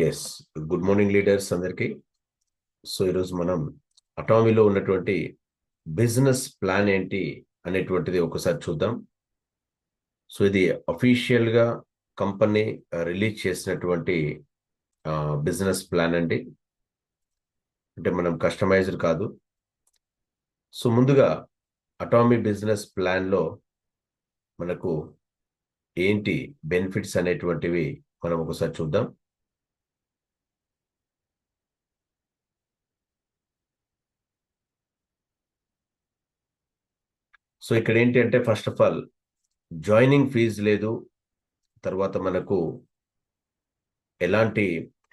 Yes. Good morning leaders అందరికీ. So ఈరోజు మనం అటామీలో ఉన్నటువంటి బిజినెస్ ప్లాన్ ఏంటి అనేటువంటిది ఒకసారి చూద్దాం. సో ఇది అఫీషియల్ గా కంపెనీ రిలీజ్ చేసినటువంటి బిజినెస్ ప్లాన్ అండి. అంటే మనం కస్టమైజ్డ్ కాదు. సో ముందుగా అటామీ బిజినెస్ ప్లాన్ లో మనకు ఏంటి బెనిఫిట్స్ అనేటువంటివి మనం ఒకసారి చూద్దాం. సో ఇక్కడ ఏంటి అంటే first of all joining fee లేదు. తర్వాత మనకు ఎలాంటి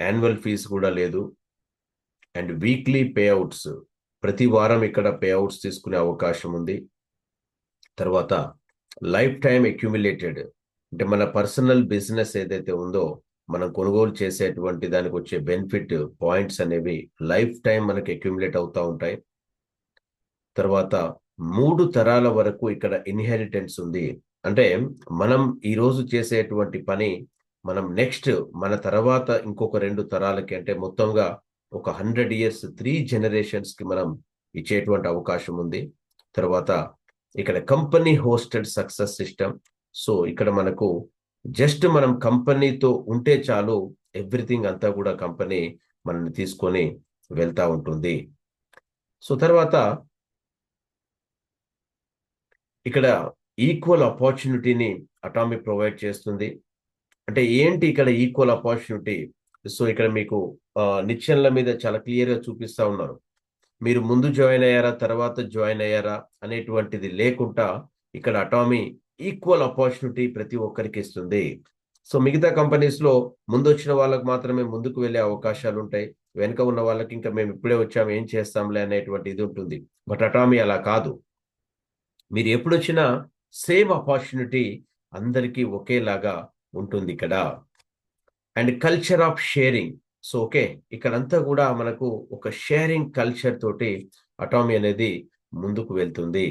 యాన్యువల్ ఫీజు కూడా లేదు. అండ్ వీక్లీ పేఅవుట్స్, ప్రతి వారం ఇక్కడ పేఅవుట్స్ తీసుకునే అవకాశం ఉంది. తర్వాత లైఫ్ టైం అక్యుములేటెడ్, అంటే మన పర్సనల్ బిజినెస్ ఏదైతే ఉందో మనం కొనుగోలు చేసేటువంటి దానికి వచ్చే బెనిఫిట్ పాయింట్స్ అనేవి లైఫ్ టైం మనకి అక్యుములేట్ అవుతూ ఉంటాయి. తర్వాత 3 తరాల వరకు ఇక్కడ ఇన్హెరిటెన్స్ ఉంది. అంటే మనం ఈ రోజు చేసేటువంటి పని మనం నెక్స్ట్ మన తర్వాత ఇంకొక 2 తరాలకి, అంటే మొత్తంగా ఒక 100 ఇయర్స్ 3 జనరేషన్స్ కి మనం ఇచ్చేటువంటి అవకాశం ఉంది. తర్వాత ఇక్కడ company hosted success system. So ఇక్కడ మనకు జస్ట్ మనం కంపెనీతో ఉంటే చాలు, ఎవ్రీథింగ్ అంతా కూడా కంపెనీ మనల్ని తీసుకొని వెళ్తా ఉంటుంది. సో తర్వాత ఇక్కడ ఈక్వల్ ఆపర్చునిటీని అటామీ ప్రొవైడ్ చేస్తుంది. అంటే ఏంటి ఇక్కడ ఈక్వల్ ఆపర్చునిటీ? సో ఇక్కడ మీకు నిచ్చెనల మీద చాలా క్లియర్ గా చూపిస్తా ఉన్నారు. మీరు ముందు జాయిన్ అయ్యారా, తర్వాత జాయిన్ అయ్యారా అనేటువంటిది లేకుండా ఇక్కడ అటామీ ఈక్వల్ ఆపర్చునిటీ ప్రతి ఒక్కరికి ఇస్తుంది. సో మిగతా కంపెనీస్ లో ముందు వచ్చిన వాళ్ళకి మాత్రమే ముందుకు వెళ్ళే అవకాశాలు ఉంటాయి. వెనుక ఉన్న వాళ్ళకి ఇంకా మేము ఇప్పుడే వచ్చాము ఏం చేస్తాంలే అనేటువంటి ఇది ఉంటుంది. బట్ అటామీ అలా కాదు. మీరు ఎప్పుడు వచ్చినా సేమ్ ఆపర్చునిటీ అందరికీ ఒకేలాగా ఉంటుంది ఇక్కడ. And culture of sharing. So okay, ఇక్కడంతా కూడా మనకు ఒక షేరింగ్ కల్చర్ తోటి అటామీ అనేది ముందుకు వెళ్తుంది.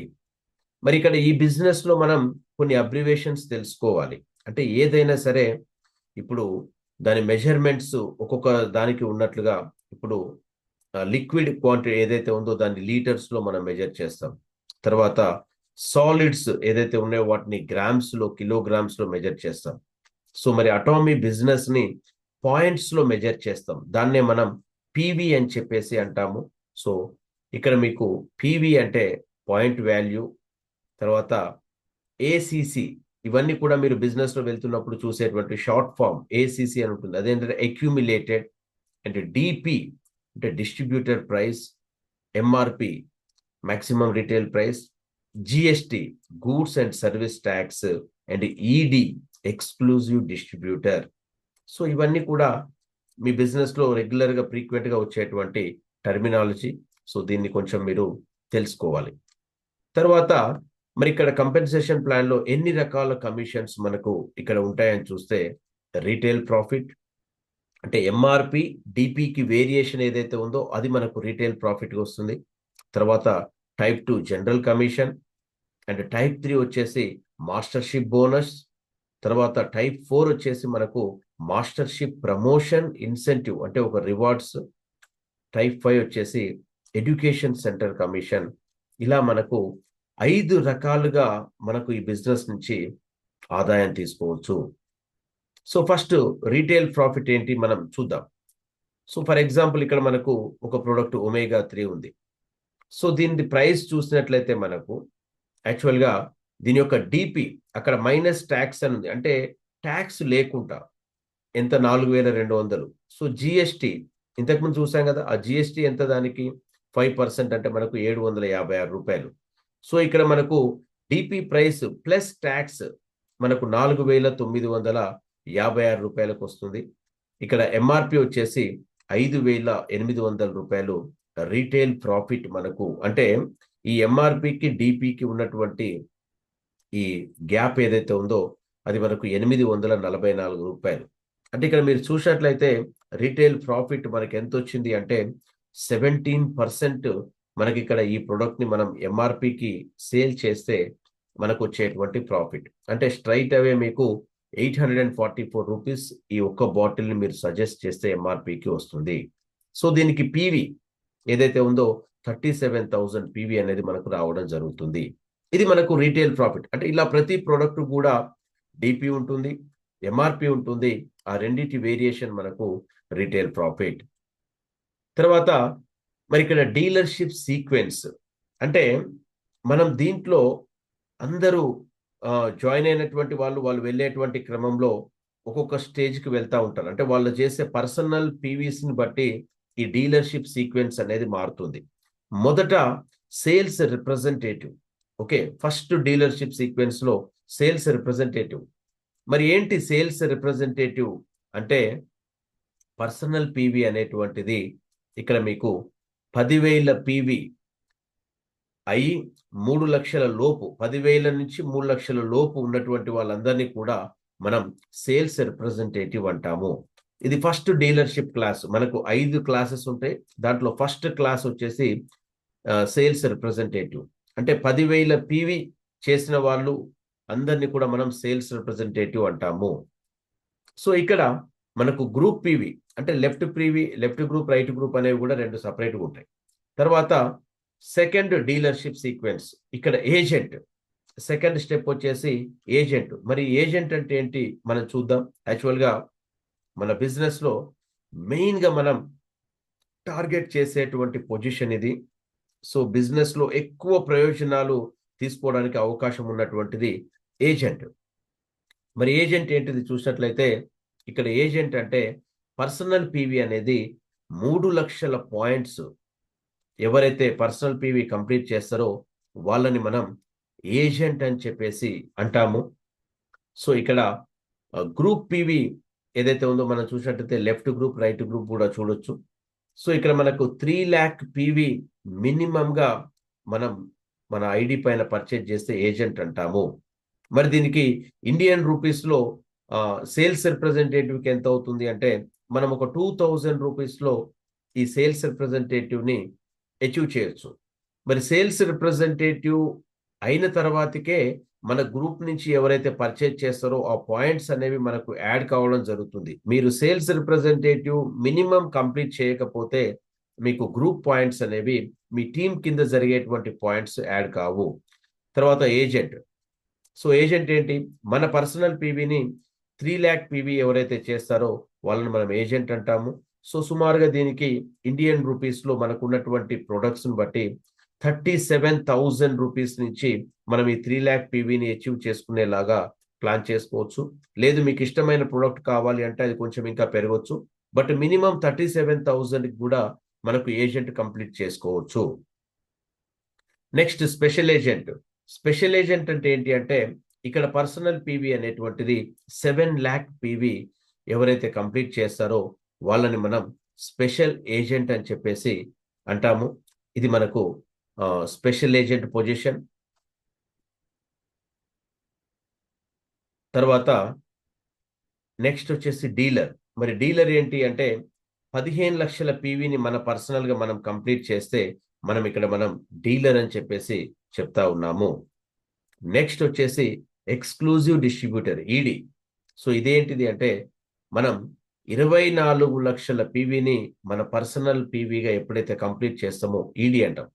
మరి ఇక్కడ ఈ బిజినెస్ లో మనం కొన్ని అబ్రివేషన్స్ తెలుసుకోవాలి. అంటే ఏదైనా సరే ఇప్పుడు దాని మెజర్మెంట్స్ ఒక్కొక్క దానికి ఉన్నట్లుగా, ఇప్పుడు లిక్విడ్ క్వాంటిటీ ఏదైతే ఉందో దాన్ని లీటర్స్ లో మనం మెజర్ చేస్తాం. తర్వాత సాలిడ్స్ ఏదైతే ఉన్నాయో వాటిని గ్రామ్స్ లో, కిలోగ్రామ్స్ లో మెజర్ చేస్తాం. సో మరి అటామీ బిజినెస్ ని పాయింట్స్ లో మెజర్ చేస్తాం. దాన్నే మనం పివి అని చెప్పేసి అంటాము. సో ఇక్కడ మీకు పివి అంటే పాయింట్ వాల్యూ, తర్వాత ఏసిసి, ఇవన్నీ కూడా మీరు బిజినెస్ లో వెళ్తున్నప్పుడు చూసేటువంటి షార్ట్ ఫామ్ ఏసిసి అని ఉంటుంది. అదేంటంటే అక్యూమిలేటెడ్. అంటే డిపి అంటే distributor price, MRP maximum retail price, GST goods and service tax, and ఈడి ఎక్స్క్లూజివ్ డిస్ట్రిబ్యూటర్. సో ఇవన్నీ కూడా మీ బిజినెస్ లో రెగ్యులర్ గా ఫ్రీక్వెంట్ గా వచ్చేటువంటి టర్మినాలజీ. సో దీన్ని కొంచెం మీరు తెలుసుకోవాలి. తర్వాత మరి ఇక్కడ కంపెన్సేషన్ ప్లాన్ లో ఎన్ని రకాల కమిషన్స్ మనకు ఇక్కడ ఉంటాయని చూస్తే, రీటైల్ ప్రాఫిట్ అంటే ఎంఆర్పి డిపికి వేరియేషన్ ఏదైతే ఉందో అది మనకు రీటైల్ ప్రాఫిట్ వస్తుంది. తర్వాత type 2 general commission, and type 3 వచ్చేసి మాస్టర్షిప్ బోనస్. తర్వాత టైప్ 4 వచ్చేసి మనకు మాస్టర్షిప్ ప్రమోషన్ ఇన్సెంటివ్, అంటే ఒక రివార్డ్స్. టైప్ 5 వచ్చేసి ఎడ్యుకేషన్ సెంటర్ కమిషన్. ఇలా మనకు 5 రకాలుగా మనకు ఈ బిజినెస్ నుంచి ఆదాయం తీసుకోవచ్చు. సో ఫస్ట్ రీటైల్ ప్రాఫిట్ ఏంటి మనం చూద్దాం. సో ఫర్ ఎగ్జాంపుల్ ఇక్కడ మనకు ఒక ప్రోడక్ట్ ఒమేగా 3 ఉంది. సో దీని ప్రైస్ చూసినట్లయితే మనకు యాక్చువల్గా దీని యొక్క డిపి అక్కడ మైనస్ ట్యాక్స్ అని ఉంది. అంటే ట్యాక్స్ లేకుండా ఎంత 4200. సో జిఎస్టి ఇంతకుముందు చూసాం కదా, ఆ జిఎస్టి ఎంత దానికి 5%, అంటే మనకు 756 రూపాయలు. సో ఇక్కడ మనకు డిపి ప్రైస్ ప్లస్ ట్యాక్స్ మనకు 4956 రూపాయలకు వస్తుంది. ఇక్కడ ఎంఆర్పి వచ్చేసి 5800 రూపాయలు రీటైల్ ప్రాఫిట్ మనకు. అంటే ఈ ఎంఆర్పికి డిపికి ఉన్నటువంటి ఈ గ్యాప్ ఏదైతే ఉందో అది మనకు 844 రూపాయలు. అంటే ఇక్కడ మీరు చూసినట్లయితే రీటైల్ ప్రాఫిట్ మనకి ఎంత వచ్చింది అంటే 17% మనకి ఇక్కడ ఈ ప్రొడక్ట్ ని మనం ఎంఆర్పికి సేల్ చేస్తే మనకు వచ్చేటువంటి ప్రాఫిట్. అంటే స్ట్రైట్ అవే మీకు రూ. 844 ఈ ఒక్క బాటిల్ని మీరు సజెస్ట్ చేస్తే ఎంఆర్పికి వస్తుంది. సో దీనికి పీవీ ఏదైతే ఉందో 37,000 పీవీ అనేది మనకు రావడం జరుగుతుంది. ఇది మనకు రీటైల్ ప్రాఫిట్. అంటే ఇలా ప్రతి ప్రోడక్ట్ కూడా డిపి ఉంటుంది, ఎంఆర్పి ఉంటుంది. ఆ రెండింటి వేరియేషన్ మనకు రీటైల్ ప్రాఫిట్. తర్వాత మరి ఇక్కడ డీలర్షిప్ సీక్వెన్స్ అంటే మనం దీంట్లో అందరూ జాయిన్ అయినటువంటి వాళ్ళు వెళ్ళేటువంటి క్రమంలో ఒక్కొక్క స్టేజ్కి వెళ్తూ ఉంటారు. అంటే వాళ్ళు చేసే పర్సనల్ పీవీస్ని బట్టి ఈ డీలర్షిప్ సీక్వెన్స్ అనేది మారుతుంది. మొదట sales representative. Okay, first dealership sequence లో సేల్స్ రిప్రజెంటేటివ్. మరి ఏంటి సేల్స్ రిప్రజెంటేటివ్ అంటే పర్సనల్ పీవీ అనేటువంటిది ఇక్కడ మీకు 10,000 పీవీ అయి 3 లక్షల లోపు, 10,000 నుంచి 3 లక్షల లోపు ఉన్నటువంటి వాళ్ళందరినీ కూడా మనం సేల్స్ రిప్రజెంటేటివ్ అంటాము. ఇది ఫస్ట్ డీలర్షిప్ క్లాస్. మనకు 5 క్లాసెస్ ఉంటాయి. దాంట్లో ఫస్ట్ క్లాస్ వచ్చేసి సేల్స్ రిప్రజెంటేటివ్. అంటే 10,000 పీవీ చేసిన వాళ్ళు అందరినీ కూడా మనం సేల్స్ రిప్రజెంటేటివ్ అంటాము. సో ఇక్కడ మనకు గ్రూప్ పీవీ అంటే లెఫ్ట్ గ్రూప్, రైట్ గ్రూప్ అనేవి కూడా 2 సపరేట్గా ఉంటాయి. తర్వాత సెకండ్ డీలర్షిప్ సీక్వెన్స్, ఇక్కడ ఏజెంట్. సెకండ్ స్టెప్ వచ్చేసి ఏజెంట్. మరి ఏజెంట్ అంటే ఏంటి మనం చూద్దాం. యాక్చువల్గా మన బిజినెస్ లో మెయిన్ గా మనం టార్గెట్ చేసేటువంటి పొజిషన్ ఇది. సో బిజినెస్ లో ఎక్కువ ప్రయోజనాలు తీసుకోవడానికి అవకాశం ఉన్నటువంటిది ఏజెంట్. మరి ఏజెంట్ ఏంటిది చూసినట్లయితే ఇక్కడ ఏజెంట్ అంటే పర్సనల్ పీవీ అనేది 3 లక్షల పాయింట్స్ ఎవరైతే పర్సనల్ పీవీ కంప్లీట్ చేస్తారో వాళ్ళని మనం ఏజెంట్ అని చెప్పేసి అంటాము. సో ఇక్కడ గ్రూప్ పీవీ ఏదైతే ఉందో మనం చూసినట్లయితే లెఫ్ట్ గ్రూప్, రైట్ గ్రూప్ కూడా చూడొచ్చు. సో ఇక్కడ మనకు 3 lakh పీవీ మినిమంగా మనం మన ఐడి పైన పర్చేజ్ చేస్తే ఏజెంట్ అంటాము. మరి దీనికి ఇండియన్ రూపీస్ లో సేల్స్ రిప్రజెంటేటివ్కి ఎంత అవుతుంది అంటే మనం ఒక 2,000 రూపీస్లో ఈ సేల్స్ రిప్రజెంటేటివ్ని అచీవ్ చేయొచ్చు. మరి సేల్స్ రిప్రజెంటేటివ్ అయిన తర్వాతకే మన గ్రూప్ నుంచి ఎవరైతే పర్చేజ్ చేస్తారో ఆ పాయింట్స్ అనేవి మనకు యాడ్ కావడం జరుగుతుంది. మీరు సేల్స్ రిప్రజెంటేటివ్ మినిమం కంప్లీట్ చేయకపోతే మీకు గ్రూప్ పాయింట్స్ అనేవి మీ టీం కింద జరిగేటువంటి పాయింట్స్ యాడ్ కావు. తర్వాత ఏజెంట్. సో ఏజెంట్ ఏంటి, మన పర్సనల్ పీవీని 3 lakh పీవీ ఎవరైతే చేస్తారో వాళ్ళని మనం ఏజెంట్ అంటాము. సో సుమారుగా దీనికి ఇండియన్ రూపీస్లో మనకు ఉన్నటువంటి ప్రొడక్ట్స్ని బట్టి 37,000 రూపీస్ నుంచి మనం ఈ 3 lakh పీవీని అచీవ్ చేసుకునేలాగా ప్లాన్ చేసుకోవచ్చు. లేదు మీకు ఇష్టమైన ప్రొడక్ట్ కావాలి అంటే అది కొంచెం ఇంకా పెరగవచ్చు. బట్ మినిమం 37,000 కూడా మనకు ఏజెంట్ కంప్లీట్ చేసుకోవచ్చు. Next special agent. Special agent అంటే ఏంటి అంటే ఇక్కడ పర్సనల్ పీవీ అనేటువంటిది 7 lakh పీవీ ఎవరైతే కంప్లీట్ చేస్తారో వాళ్ళని మనం స్పెషల్ ఏజెంట్ అని చెప్పేసి అంటాము. ఇది మనకు స్పెషల్ ఏజెంట్ పొజిషన్. తర్వాత నెక్స్ట్ వచ్చేసి డీలర్. మరి డీలర్ ఏంటి అంటే 15 లక్షల పీవీని మన పర్సనల్గా మనం కంప్లీట్ చేస్తే మనం ఇక్కడ డీలర్ అని చెప్పేసి చెప్తా ఉన్నాము. నెక్స్ట్ వచ్చేసి ఎక్స్క్లూజివ్ డిస్ట్రిబ్యూటర్, ఈడీ. సో ఇదేంటిది అంటే మనం 24 లక్షల పీవీని మన పర్సనల్ పీవీగా ఎప్పుడైతే కంప్లీట్ చేస్తామో ఈడీ అంటాం.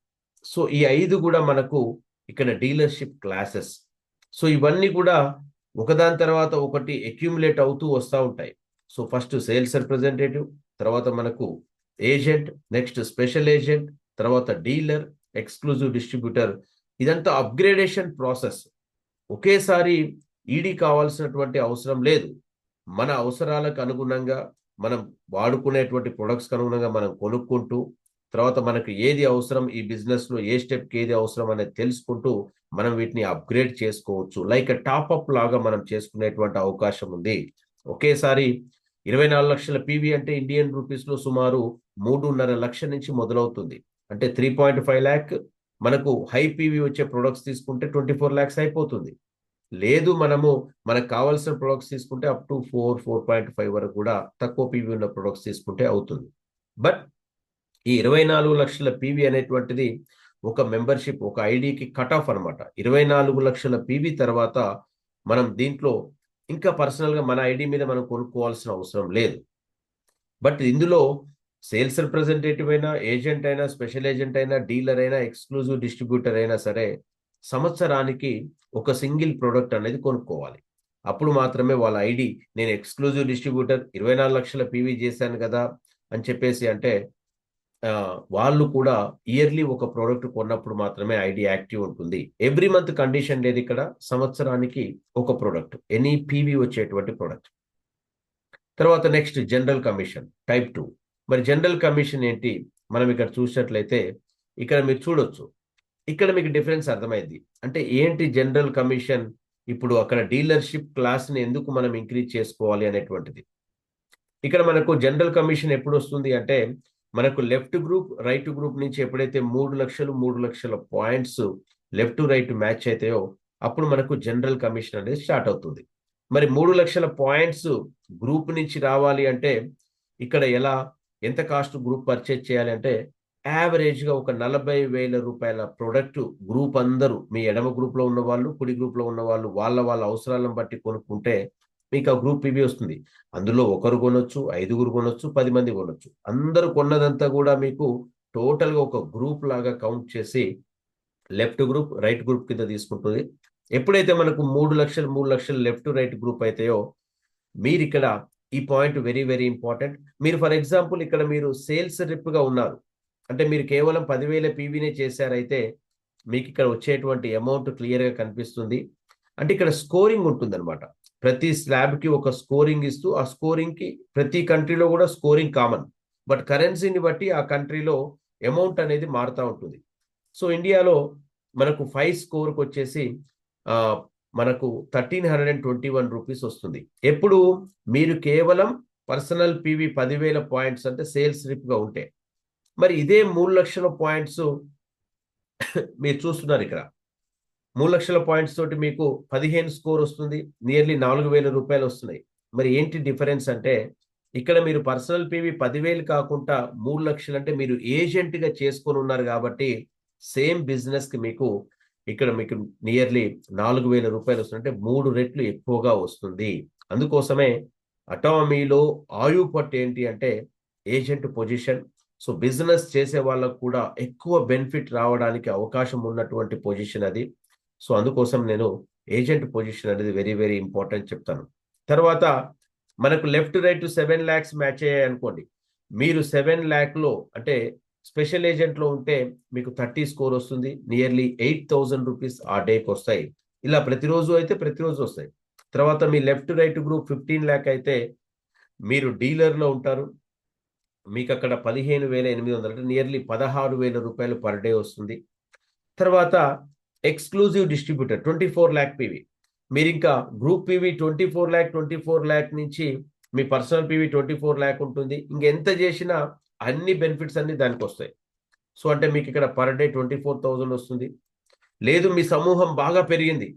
సో ఈ 5 కూడా మనకు ఇక్కడ డీలర్షిప్ క్లాసెస్. సో ఇవన్నీ కూడా ఒకదాని తర్వాత ఒకటి అక్యూములేట్ అవుతూ వస్తూ ఉంటాయి. సో ఫస్ట్ సేల్స్ రిప్రజెంటేటివ్, తర్వాత మనకు ఏజెంట్, నెక్స్ట్ స్పెషల్ ఏజెంట్, తర్వాత డీలర్, ఎక్స్క్లూజివ్ డిస్ట్రిబ్యూటర్. ఇదంతా అప్గ్రేడేషన్ ప్రాసెస్. ఒకేసారి ఈడీ కావాల్సినటువంటి అవసరం లేదు. మన అవసరాలకు అనుగుణంగా మనం వాడుకునేటువంటి ప్రొడక్ట్స్కి అనుగుణంగా మనం కొనుక్కుంటూ, తర్వాత మనకు ఏది అవసరం, ఈ బిజినెస్లో ఏ స్టెప్కి ఏది అవసరం అనేది తెలుసుకుంటూ మనం వీటిని అప్గ్రేడ్ చేసుకోవచ్చు. లైక్ టాప్అప్ లాగా మనం చేసుకునేటువంటి అవకాశం ఉంది. ఒకేసారి 24 లక్షల పీవీ అంటే ఇండియన్ రూపీస్లో సుమారు 3.5 లక్షల నుంచి మొదలవుతుంది. అంటే 3.5 lakh. మనకు హై పీవీ వచ్చే ప్రొడక్ట్స్ తీసుకుంటే 24 lakhs అయిపోతుంది. లేదు మనకు కావాల్సిన ప్రొడక్ట్స్ తీసుకుంటే అప్ టు 4.5 వరకు కూడా తక్కువ పీవీ ఉన్న ప్రొడక్ట్స్ తీసుకుంటే అవుతుంది. బట్ ఈ 24 లక్షల పీవీ అనేటువంటిది ఒక మెంబర్షిప్, ఒక ఐడికి కట్ ఆఫ్ అనమాట. 24 లక్షల పీవీ తర్వాత మనం దీంట్లో ఇంకా పర్సనల్గా మన ఐడి మీద మనం కొనుక్కోవాల్సిన అవసరం లేదు. బట్ ఇందులో సేల్స్ రిప్రజెంటేటివ్ అయినా, ఏజెంట్ అయినా, స్పెషల్ ఏజెంట్ అయినా, డీలర్ అయినా, ఎక్స్క్లూజివ్ డిస్ట్రిబ్యూటర్ అయినా సరే సంవత్సరానికి ఒక సింగిల్ ప్రోడక్ట్ అనేది కొనుక్కోవాలి. అప్పుడు మాత్రమే వాళ్ళ ఐడి, నేను ఎక్స్క్లూజివ్ డిస్ట్రిబ్యూటర్ 24 లక్షల పీవీ చేశాను కదా అని చెప్పేసి అంటే వాళ్ళు కూడా ఇయర్లీ ఒక ప్రోడక్ట్ కొన్నప్పుడు మాత్రమే ఐడి యాక్టివ్ ఉంటుంది. ఎవ్రీ మంత్ కండిషన్ లేదు ఇక్కడ. సంవత్సరానికి ఒక ప్రోడక్ట్, ఎనీ పీవీ వచ్చేటువంటి ప్రోడక్ట్. తర్వాత నెక్స్ట్ జనరల్ కమిషన్ టైప్ 2. మరి జనరల్ కమిషన్ ఏంటి? మనం ఇక్కడ చూసినట్లయితే ఇక్కడ మీరు చూడొచ్చు. ఇక్కడ మీకు డిఫరెన్స్ అర్థమైంది. అంటే ఏంటి జనరల్ కమిషన్? ఇప్పుడు అక్కడ డీలర్‌షిప్ క్లాస్‌ని ఎందుకు మనం ఇంక్రీజ్ చేసుకోవాలి అనేటువంటిది. ఇక్కడ మనకు జనరల్ కమిషన్ ఎప్పుడొస్తుంది అంటే, మనకు లెఫ్ట్ గ్రూప్, రైట్ గ్రూప్ నుంచి ఎప్పుడైతే 3,00,000, 3,00,000 points left to right match అయితాయో, అప్పుడు మనకు జనరల్ కమిషన్ అనేది స్టార్ట్ అవుతుంది. మరి 3,00,000 పాయింట్స్ గ్రూప్ నుంచి రావాలి అంటే, ఇక్కడ ఎలా, ఎంత కాస్ట్ గ్రూప్ పర్చేజ్ చేయాలి అంటే, యావరేజ్‌గా ఒక రూ. 40,000 ప్రొడక్ట్ గ్రూప్ అందరూ, మీ ఎడమ గ్రూప్‌లో ఉన్నవాళ్ళు, కుడి గ్రూప్‌లో ఉన్నవాళ్ళు వాళ్ళ వాళ్ళ అవసరాలను బట్టి కొనుక్కుంటే మీకు ఆ గ్రూప్ పీవీ వస్తుంది. అందులో ఒకరు కొనొచ్చు, 5గురు కొనొచ్చు, 10 మంది కొనొచ్చు. అందరూ కొన్నదంతా కూడా మీకు టోటల్‌గా ఒక గ్రూప్ లాగా కౌంట్ చేసి లెఫ్ట్ గ్రూప్, రైట్ గ్రూప్ కింద తీసుకుంటుంది. ఎప్పుడైతే మనకు 3,00,000, 3,00,000 లెఫ్ట్, రైట్ గ్రూప్ అయితాయో మీరిక్కడ ఈ పాయింట్ వెరీ వెరీ ఇంపార్టెంట్. మీరు ఫర్ ఎగ్జాంపుల్ ఇక్కడ మీరు సేల్స్ రిప్‌గా ఉన్నారు. అంటే మీరు కేవలం 10,000 పీవీనే చేశారైతే మీకిక్కడ వచ్చేటువంటి అమౌంట్ క్లియర్‌గా కనిపిస్తుంది. అంటే ఇక్కడ స్కోరింగ్ ఉంటుందన్నమాట. ప్రతి స్లాబ్‌కి ఒక స్కోరింగ్ ఇస్తూ, ఆ స్కోరింగ్‌కి ప్రతి కంట్రీలో కూడా స్కోరింగ్ కామన్. బట్ కరెన్సీని బట్టి ఆ కంట్రీలో అమౌంట్ అనేది మారుతా ఉంటుంది. సో, ఇండియాలో మనకు 5 స్కోర్‌కొచ్చేసి ఆహ్, మనకు రూ. 1,321 వస్తుంది. ఎప్పుడు మీరు కేవలం పర్సనల్ పీవీ 10,000 పాయింట్స్ అంటే సేల్స్ రిప్‌గా ఉంటే. మరి ఇదే 3,00,000 పాయింట్స్ మీరు చూస్తున్నారిక్కడ. 3,00,000 పాయింట్స్ తోటి మీకు 15 స్కోర్ వస్తుంది. నియర్లీ రూ. 4,000 వస్తున్నాయి. మరి ఏంటి డిఫరెన్స్ అంటే, ఇక్కడ మీరు పర్సనల్ పీవీ 10,000 కాకుండా 3,00,000 అంటే మీరు ఏజెంట్‌గా చేసుకొనున్నారు కాబట్టి, సేమ్ బిజినెస్‌కి మీకు ఇక్కడ మీకు నియర్లీ రూ. 4,000 వస్తుంది. అంటే 3 రెట్లు ఎక్కువగా వస్తుంది. అందుకోసమే అటామీలో ఆయువు పట్టు ఏంటి అంటే ఏజెంట్ పొజిషన్. సో, బిజినెస్ చేసే వాళ్ళకి కూడా ఎక్కువ బెనిఫిట్ రావడానికి అవకాశం ఉన్నటువంటి పొజిషన్ అది. సో, అందుకోసం నేను ఏజెంట్ పొజిషన్ అనేది వెరీ, వెరీ ఇంపార్టెంట్ చెప్తాను. తర్వాత మనకు లెఫ్ట్, రైట్ 7,00,000 మ్యాచ్ అయ్యాయనుకోండి. మీరు 7,00,000లో అంటే స్పెషల్ ఏజెంట్‌లో ఉంటే మీకు 30 స్కోర్ వస్తుంది. నియర్లీ రూ. 8,000 ఆ డేకొస్తాయి. ఇలా ప్రతిరోజు అయితే ప్రతిరోజు వస్తాయి. తర్వాత మీ లెఫ్ట్, రైట్ గ్రూప్ 15,00,000 అయితే మీరు డీలర్‌లో ఉంటారు. మీకక్కడ 15,800 అంటే నియర్లీ రూ. 16,000 పర్ డే వస్తుంది. తర్వాత ఎక్స్‌క్లూజివ్ డిస్ట్రిబ్యూటర్ 24,00,000 పీవీ. మీరింకా గ్రూప్ పీవీ 24,00,000, 24,00,000 నుంచి మీ పర్సనల్ పీవీ 24,00,000 ఉంటుంది. ఇంకెంత చేసినా అన్ని బెనిఫిట్స్ అన్నీ దానికొస్తాయి. సో, అంటే మీకిక్కడ పర్ డే 24,000 వస్తుంది. లేదు మీ సమూహం బాగా పెరిగింది.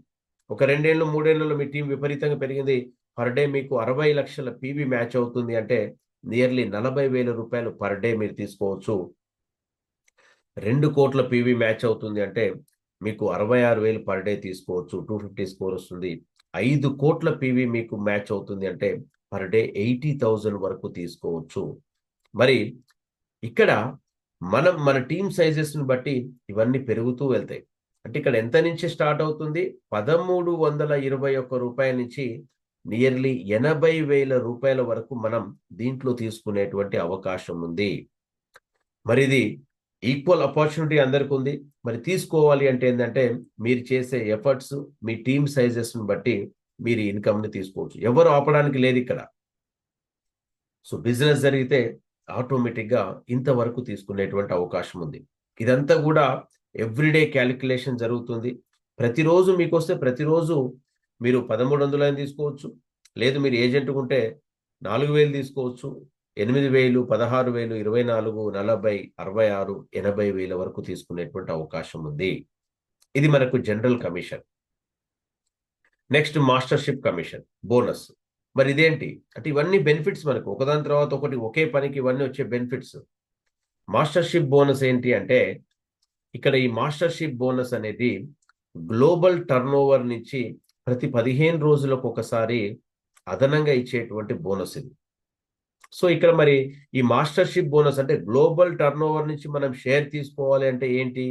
ఒక 2 ఏళ్ళు, 3 ఏళ్లలో మీ టీమ్ విపరీతంగా పెరిగింది. పర్ డే మీకు 60,00,000 పీవీ మ్యాచ్ అవుతుంది అంటే నియర్లీ రూ. 40,000 పర్ డే మీరు తీసుకోవచ్చు. 2,00,00,000 పీవీ మ్యాచ్ అవుతుంది అంటే మీకు 66,000 పర్ డే తీసుకోవచ్చు. 250 స్కోర్ వస్తుంది. 5,00,00,000 పీవీ మీకు మ్యాచ్ అవుతుంది అంటే పర్ డే 80,000 వరకు తీసుకోవచ్చు. మరి ఇక్కడ మనం మన టీమ్ సైజెస్‌ని బట్టి ఇవన్నీ పెరుగుతూ వెళ్తాయి. అంటే ఇక్కడ ఎంత నుంచి స్టార్ట్ అవుతుంది? రూ. 1,321 నుంచి నియర్లీ రూ. 80,000 వరకు మనం దీంట్లో తీసుకునేటువంటి అవకాశం ఉంది. మరిది ఈక్వల్ ఆపర్చునిటీ అందరికుంది. మరి తీసుకోవాలి అంటే ఏందంటే, మీరు చేసే ఎఫర్ట్స్, మీ టీమ్ సైజెస్‌ని బట్టి మీరు ఇన్‌కమ్‌ని తీసుకోవచ్చు. ఎవరు ఆపడానికి లేదిక్కడ. సో, బిజినెస్ జరిగితే ఆటోమేటిక్‌గా ఇంతవరకు తీసుకునేటువంటి అవకాశం ఉంది. ఇదంతా గూడా ఎవ్రీడే క్యాలిక్యులేషన్ జరుగుతుంది. ప్రతిరోజు మీకొస్తే ప్రతిరోజు మీరు 1300 అయినా తీసుకోవచ్చు. లేదు మీరు ఏజెంట్‌గుంటే 4,000 తీసుకోవచ్చు. 8,000, 16,000, 24, 40, 66, 80,000 వరకు తీసుకునేటువంటి అవకాశం ఉంది. ఇది మనకు general commission. Next mastership commission, bonus. మరి ఇదేంటి? అంటే ఇవన్నీ బెనిఫిట్స్ మనకు. ఒకదాని తర్వాత ఒకటి ఒకే పనికి ఇవన్నీ వచ్చే బెనిఫిట్స్. మాస్టర్‌షిప్ బోనస్ ఏంటి అంటే, ఇక్కడ ఈ మాస్టర్‌షిప్ బోనస్ అనేది గ్లోబల్ టర్నోవర్ నుంచి ప్రతి 15 రోజులకు ఒకసారి అదనంగా ఇచ్చేటువంటి బోనస్ ఇది. సో ఇక్కడ మరి ఈ మాస్టర్షిప్ బోనస్ అంటే గ్లోబల్ టర్నోవర్ నుంచి మనం షేర్ తీసుకోవాలి అంటే ఏంటి?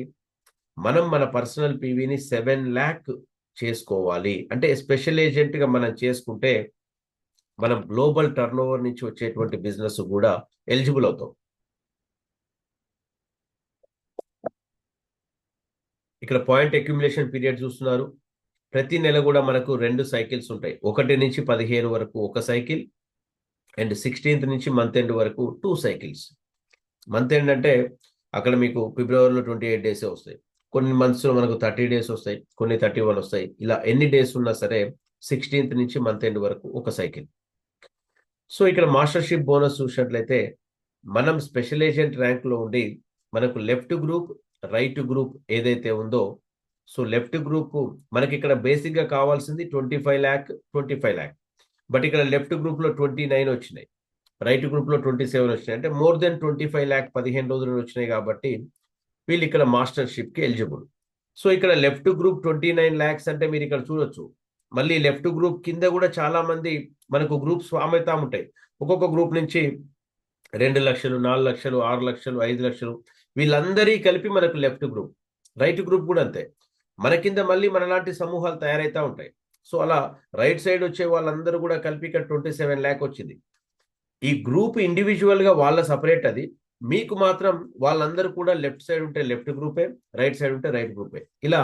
మనం మన పర్సనల్ పీవీని 7 lakh చేసుకోవాలి. అంటే స్పెషల్ ఏజెంట్‌గా మనం చేసుకుంటే మనం గ్లోబల్ టర్నోవర్ నుంచి వచ్చేటువంటి బిజినెస్ కూడా ఎలిజిబుల్ అవుతాం. ఇక్కడ పాయింట్ అక్యుములేషన్ పీరియడ్ చూస్తున్నారు. ప్రతి నెల కూడా మనకు 2 సైకిల్స్ ఉంటాయి. 1 నుంచి 15 వరకు ఒక సైకిల్ అండ్ 16th నుంచి మంత్ ఎండ్ వరకు 2 సైకిల్స్. మంత్ ఎండ్ అంటే అక్కడ మీకు ఫిబ్రవరిలో 28 డేసే వస్తాయి. కొన్ని మంత్స్‌లో మనకు 30 డేస్ వస్తాయి. కొన్ని 31 వస్తాయి. ఇలా ఎన్ని డేస్ ఉన్నా సరే 16th నుంచి మంత్ ఎండ్ వరకు ఒక సైకిల్. సో ఇక్కడ మాస్టర్షిప్ బోనస్ చూసినట్లయితే మనం స్పెషల్ ఏజెంట్ ర్యాంక్‌లో ఉండి మనకు లెఫ్ట్ గ్రూప్, రైట్ గ్రూప్ ఏదైతే ఉందో సో లెఫ్ట్ గ్రూప్ మనకి ఇక్కడ బేసిక్‌గా కావాల్సింది 25 lakh, 25 lakh. బట్ ఇక్కడ లెఫ్ట్ గ్రూప్‌లో 29 వచ్చినాయి. రైట్ గ్రూప్‌లో 27 వచ్చినాయి. అంటే మోర్ దెన్ 25 lakh 15 రోజులు వచ్చినాయి కాబట్టి వీళ్ళు ఇక్కడ మాస్టర్‌షిప్‌కి ఎలిజిబుల్. సో ఇక్కడ లెఫ్ట్ గ్రూప్ 29 lakhs అంటే మీరు ఇక్కడ చూడొచ్చు. మళ్ళీ లెఫ్ట్ గ్రూప్ కింద కూడా చాలా మంది మనకు గ్రూప్స్ ఫామ్ అవుతా ఉంటాయి. ఒక్కొక్క గ్రూప్ నుంచి 2 లక్షలు, 4 లక్షలు, 6 లక్షలు, 5 లక్షలు వీళ్ళందరి కలిపి మనకు లెఫ్ట్ గ్రూప్. రైట్ గ్రూప్ కూడా అంతే. మన కింద మళ్ళీ మనలాంటి సమూహాలు తయారైతా ఉంటాయి. సో అలా రైట్ సైడ్ వచ్చే వాళ్ళందరూ కూడా కలిపి ఇక్కడ 27 lakh వచ్చింది. ఈ గ్రూప్ ఇండివిజువల్ గా వాళ్ళ సపరేట్ అది. మీకు మాత్రం వాళ్ళందరూ కూడా లెఫ్ట్ సైడ్ ఉంటే లెఫ్ట్ గ్రూపే, రైట్ సైడ్ ఉంటే రైట్ గ్రూపే. ఇలా